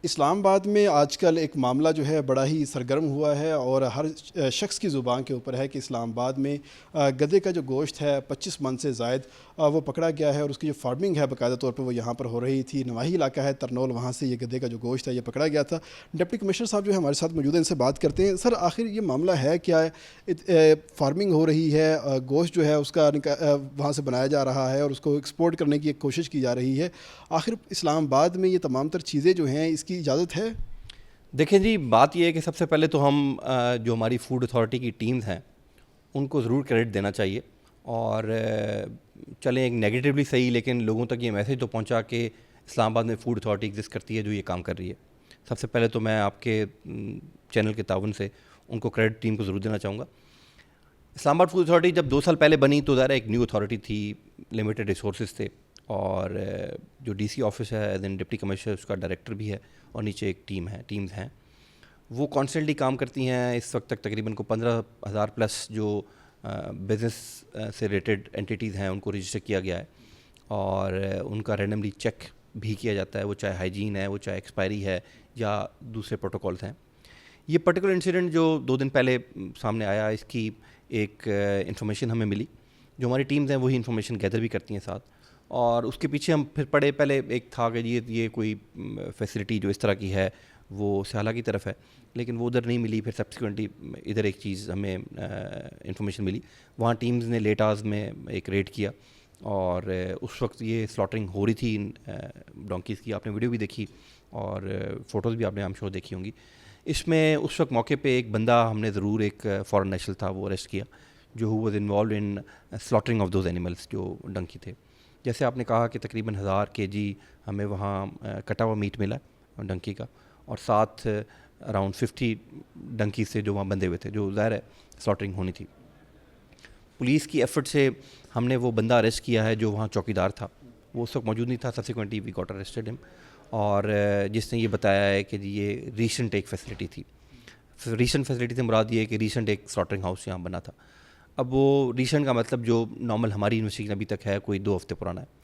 اسلام آباد میں آج کل ایک معاملہ جو ہے بڑا ہی سرگرم ہوا ہے اور ہر شخص کی زبان کے اوپر ہے کہ اسلام آباد میں گدھے کا جو گوشت ہے 25 من سے زائد وہ پکڑا گیا ہے، اور اس کی جو فارمنگ ہے باقاعدہ طور پر وہ یہاں پر ہو رہی تھی۔ نواحی علاقہ ہے ترنول، وہاں سے یہ گدھے کا جو گوشت ہے یہ پکڑا گیا تھا۔ ڈپٹی کمشنر صاحب جو ہے ہمارے ساتھ موجود ہیں، ان سے بات کرتے ہیں۔ سر، آخر یہ معاملہ ہے کیا ہے؟ فارمنگ ہو رہی ہے، گوشت جو ہے اس کا وہاں سے بنایا جا رہا ہے اور اس کو ایکسپورٹ کرنے کی ایک کوشش کی جا رہی ہے۔ آخر اسلام آباد میں یہ تمام تر چیزیں جو ہیں اس کی اجازت ہے؟ دیکھیں جی، بات یہ ہے کہ سب سے پہلے تو ہم جو ہماری فوڈ اتھارٹی کی ٹیمز ہیں ان کو ضرور کریڈٹ دینا چاہیے، اور چلیں ایک نیگیٹیولی صحیح، لیکن لوگوں تک یہ میسیج تو پہنچا کہ اسلام آباد میں فوڈ اتھارٹی ایگزسٹ کرتی ہے جو یہ کام کر رہی ہے۔ سب سے پہلے تو میں آپ کے چینل کے تعاون سے ان کو کریڈٹ ٹیم کو ضرور دینا چاہوں گا۔ اسلام آباد فوڈ اتھارٹی جب 2 سال پہلے بنی تو ظاہر ایک نیو اتھارٹی تھی، لمیٹڈ ریسورسز تھے، اور جو ڈی سی آفس ہے ایز این ڈپٹی کمشنر اس کا ڈائریکٹر بھی ہے، اور نیچے ایک ٹیمز ہیں، وہ کانسٹنٹلی کام کرتی ہیں۔ اس وقت تک تقریباً کو 15,000 پلس جو بزنس سے ریلیٹڈ انٹیٹیز ہیں ان کو رجسٹر کیا گیا ہے، اور ان کا رینڈملی چیک بھی کیا جاتا ہے، وہ چاہے ہائیجین ہے، وہ چاہے ایکسپائری ہے یا دوسرے پروٹوکولز ہیں۔ یہ پرٹیکولر انسیڈنٹ جو 2 دن پہلے سامنے آیا، اس کی ایک انفارمیشن ہمیں ملی، جو ہماری ٹیمز ہیں وہی انفارمیشن گیدر بھی کرتی ہیں ساتھ، اور اس کے پیچھے ہم پھر پہلے ایک تھا کہ یہ کوئی فیسلٹی جو اس طرح کی ہے وہ سیالہ کی طرف ہے، لیکن وہ ادھر نہیں ملی۔ پھر سبسیکوئنٹلی ادھر ایک چیز ہمیں انفارمیشن ملی، وہاں ٹیمز نے لیٹ آورز میں ایک ریڈ کیا، اور اس وقت یہ سلاٹرنگ ہو رہی تھی ڈونکیز کی۔ آپ نے ویڈیو بھی دیکھی اور فوٹوز بھی آپ نے ہم شو دیکھی ہوں گی۔ اس میں اس وقت موقع پہ ایک بندہ ہم نے ضرور، ایک فارن نیشنل تھا، وہ اریسٹ کیا، جو was involved in slaughtering of those animals جو ڈنکی تھے۔ جیسے آپ نے کہا کہ تقریباً 1000 kg ہمیں وہاں کٹا ہوا میٹ ملا ڈنکی کا، اور ساتھ اراؤنڈ 50 ڈنکی سے جو وہاں بندھے ہوئے تھے، جو ظاہر ہے سلاٹرنگ ہونی تھی۔ پولیس کی ایفرٹ سے ہم نے وہ بندہ اریسٹ کیا ہے جو وہاں چوکیدار تھا، وہ اس وقت موجود نہیں تھا۔ سبسیکوئنٹلی وی گاٹ اریسٹڈ ہم، اور جس نے یہ بتایا ہے کہ یہ ریسنٹ ایک فیسلٹی تھی۔ ریسنٹ فیسلٹی سے مراد یہ ہے کہ ریسنٹ ایک سلاٹرنگ ہاؤس یہاں بنا تھا۔ اب وہ ریسنٹ کا مطلب جو نارمل ہماری انویسٹیگیشن ابھی تک ہے کوئی 2 ہفتے پرانا ہے۔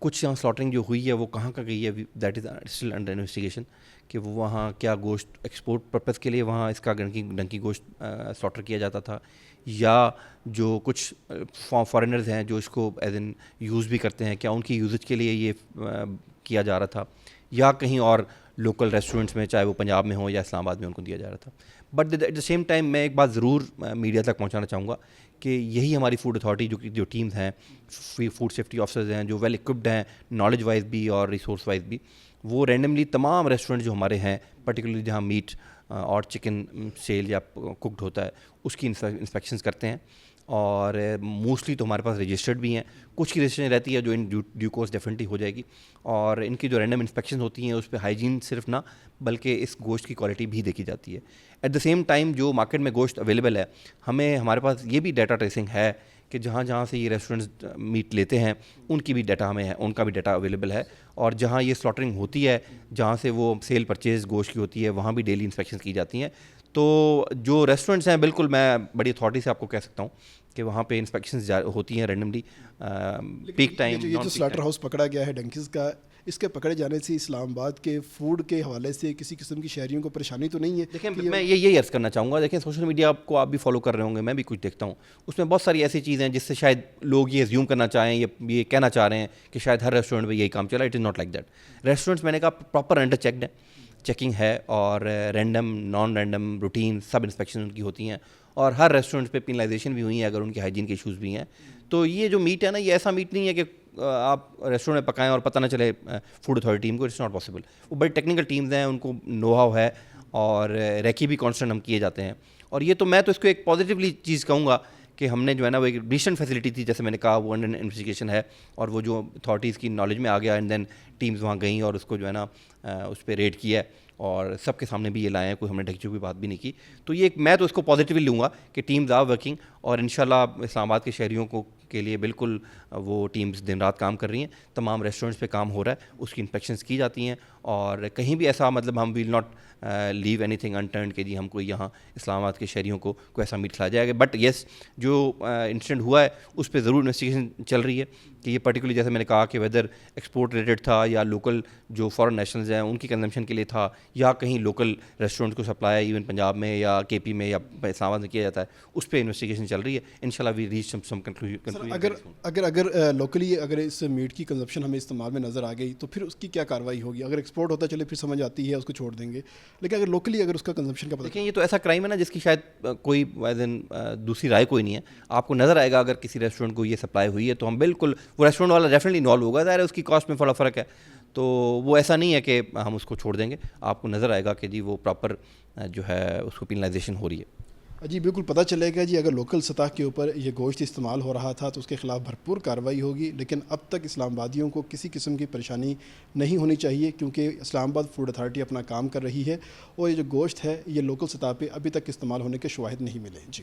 کچھ یہاں سلاٹرنگ جو ہوئی ہے وہ کہاں کا گئی ہے، that is still under investigation, کہ وہ وہاں کیا گوشت ایکسپورٹ پرپز کے لیے وہاں اس کا ڈنکی گوشت سلاٹر کیا جاتا تھا، یا جو کچھ فارینرز ہیں جو اس کو ایز این یوز بھی کرتے ہیں، کیا ان کی یوزج کے لیے یہ کیا جا رہا تھا، یا کہیں اور لوکل ریسٹورنٹس میں، چاہے وہ پنجاب میں ہوں یا اسلام آباد میں، ان کو دیا جا رہا تھا۔ But at the same time میں ایک بات ضرور میڈیا تک پہنچانا چاہوں گا کہ یہی ہماری فوڈ اتھارٹی جو ٹیمز ہیں، فوڈ سیفٹی آفیسرز ہیں، جو ویل اکوپڈ ہیں نالج وائز بھی اور ریسورس وائز بھی، وہ رینڈملی تمام ریسٹورنٹ جو ہمارے ہیں، پرٹیکولرلی جہاں میٹ اور چکن سیل یا کوکڈ ہوتا ہے، اس کی انسپیکشنز کرتے ہیں، اور موسٹلی تو ہمارے پاس رجسٹرڈ بھی ہیں، کچھ کی رجسٹریشن رہتی ہے جو ان ڈیو کورس ڈیفینیٹلی ہو جائے گی، اور ان کی جو رینڈم انسپیکشن ہوتی ہیں اس پہ ہائیجین صرف نہ بلکہ اس گوشت کی کوالٹی بھی دیکھی جاتی ہے۔ ایٹ دا سیم ٹائم جو مارکیٹ میں گوشت اویلیبل ہے، ہمارے پاس یہ بھی ڈیٹا ٹریسنگ ہے کہ جہاں سے یہ ریسٹورنٹس میٹ لیتے ہیں ان کی بھی ڈیٹا ہمیں ہے، ان کا بھی ڈیٹا اویلیبل ہے، اور جہاں یہ سلاٹرنگ ہوتی ہے، جہاں سے وہ سیل پرچیز گوشت کی ہوتی ہے، وہاں بھی ڈیلی انسپیکشن کی جاتی ہیں۔ تو جو ریسٹورنٹس ہیں، بالکل میں بڑی اتھارٹی سے آپ کو کہہ سکتا ہوں کہ وہاں پہ انسپیکشنز ہوتی ہیں رینڈملی پیک ٹائم۔ یہ جو سلاٹر ہاؤس پکڑا گیا ہے ڈنکیز کا، اس کے پکڑے جانے سے اسلام آباد کے فوڈ کے حوالے سے کسی قسم کی شہریوں کو پریشانی تو نہیں ہے؟ دیکھیں، میں یہی عرض کرنا چاہوں گا، دیکھیں سوشل میڈیا کو آپ بھی فالو کر رہے ہوں گے، میں بھی کچھ دیکھتا ہوں، اس میں بہت ساری ایسی چیزیں ہیں جس سے شاید لوگ یہ زیوم کرنا چاہیں یا یہ کہنا چاہ رہے ہیں کہ شاید ہر ریسٹورنٹ میں یہی کام چلا۔ It is not like that. Restaurants میں نے کہا پراپر انڈر چیکڈ ہیں، چیکنگ ہے، اور رینڈم نان رینڈم روٹین سب انسپیکشن ان کی ہوتی ہیں، اور ہر ریسٹورنٹ پہ پینلائزیشن بھی ہوئی ہیں اگر ان کے ہائیجین کے ایشوز بھی ہیں۔ تو یہ جو میٹ ہے نا، یہ ایسا میٹ نہیں ہے کہ آپ ریسٹورنٹ میں پکائیں اور پتہ نہ چلے فوڈ اتھارٹی ٹیم کو، اٹس ناٹ پاسبل۔ وہ بڑی ٹیکنیکل ٹیمز ہیں، ان کو نو ہاؤ ہے، اور ریکی بھی کانسٹنٹ ہم کیے جاتے ہیں۔ اور یہ تو میں تو اس کو ایک پازیٹیولی چیز کہوں گا کہ ہم نے جو ہے نا وہ ایک ریسنٹ فیسلٹی تھی، جیسے میں نے کہا، وہ انڈر انویسٹیگیشن ہے، اور وہ جو اتھارٹیز کی نالج میں آ گیا، اینڈ دین ٹیمز وہاں گئیں اور اس کو جو ہے نا اس پہ ریڈ کیا ہے، اور سب کے سامنے بھی یہ لائے ہیں، کوئی ہم نے ڈھکی ہوئی بات بھی نہیں کی۔ تو یہ ایک، میں تو اس کو پازیٹیولی لوں گا کہ ٹیمز آر ورکنگ، اور انشاءاللہ اسلام آباد کے شہریوں کے لیے بالکل وہ ٹیمز دن رات کام کر رہی ہیں۔ تمام ریسٹورنٹس پہ کام ہو رہا ہے، اس کی انسپیکشنز کی جاتی ہیں، اور کہیں بھی ایسا مطلب ہم will not leave anything unturned کہ جی ہم کوئی یہاں اسلام آباد کے شہریوں کو کوئی ایسا میٹ کھلایا جائے گا. بٹ یس جو انسیڈنٹ ہوا ہے اس پہ ضرور انویسٹیگیشن چل رہی ہے کہ یہ پرٹیکولرلی جیسے میں نے کہا کہ ویدر ایکسپورٹ ریلیٹڈ تھا یا لوکل جو فارن نیشنلز ہیں ان کی کنزمپشن کے لیے تھا یا کہیں لوکل ریسٹورنٹ کو سپلائی ایون پنجاب میں یا کے پی میں یا اسلام آباد میں کیا جاتا ہے, اس پہ انویسٹیگیشن چل رہی ہے. انشاءاللہ وی ریچ سم اگر لوکلی اگر اس میٹ کی کنزمپشن ہمیں استعمال میں نظر آ گئی تو پھر اس کی کیا کاروائی ہوگی؟ اگر ایکسپورٹ ہوتا چلے پھر سمجھ آتی ہے اس کو چھوڑ دیں گے, لیکن اگر لوکلی اگر اس کا کنزمپشن کا پتہ دیکھیں یہ تو ایسا کرائم ہے نا جس کی شاید کوئی دوسری رائے کوئی نہیں ہے. آپ کو نظر آئے گا اگر کسی ریسٹورنٹ کو یہ سپلائی ہوئی ہے تو ہم بالکل وہ ریسٹورنٹ والا ڈیفینیٹلی انوالو ہوگا. ظاہر ہے اس کی کاسٹ میں تھوڑا فرق ہے تو وہ ایسا نہیں ہے کہ ہم اس کو چھوڑ دیں گے. آپ کو نظر آئے گا کہ جی وہ پراپر جو ہے اس کو پینلائزیشن ہو رہی ہے. جی بالکل پتہ چلے گا جی. اگر لوکل سطح کے اوپر یہ گوشت استعمال ہو رہا تھا تو اس کے خلاف بھرپور کارروائی ہوگی, لیکن اب تک اسلام آبادیوں کو کسی قسم کی پریشانی نہیں ہونی چاہیے کیونکہ اسلام آباد فوڈ اتھارٹی اپنا کام کر رہی ہے اور یہ جو گوشت ہے یہ لوکل سطح پہ ابھی تک استعمال ہونے کے شواہد نہیں ملے. جی